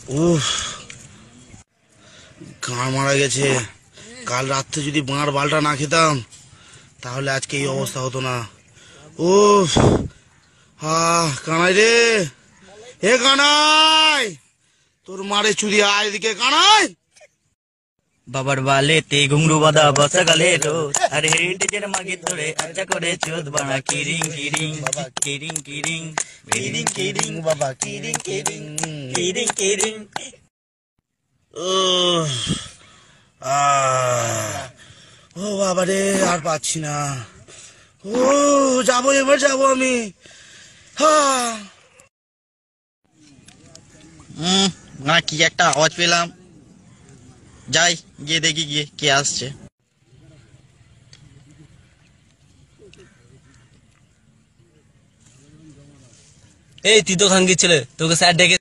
উফ, গাঁ মারা গেছে। কাল রাত্রে যদি বাঁড় বালটা না খেতাম তাহলে আজকে এই অবস্থা হতো না। উফ, কানাই রে, হে কানাই, তোর মারে চুরি, আয় এদিকে কানাই। বাবার বালেতে ঘুংরু বাঁধা বসা গালে রোদ, আর হেরিটেজের মাগে ধরে আচ্ছা করে চোদ বানা কিরিং কিরিং কিরিং কিরিং কিরিং কিরিং বাবা কিরিং কিরিং কিরিং কিরিং। উফ, ও বাবা রে, আর পাচ্ছি না। ও যাবো, এবার যাবো আমি। না, কি একটা আওয়াজ পেলাম, যাই গিয়ে দেখি গিয়ে কে আসছে। এই তুই তো খাঙ্গি ছেলে, তোকে স্যার ডেকে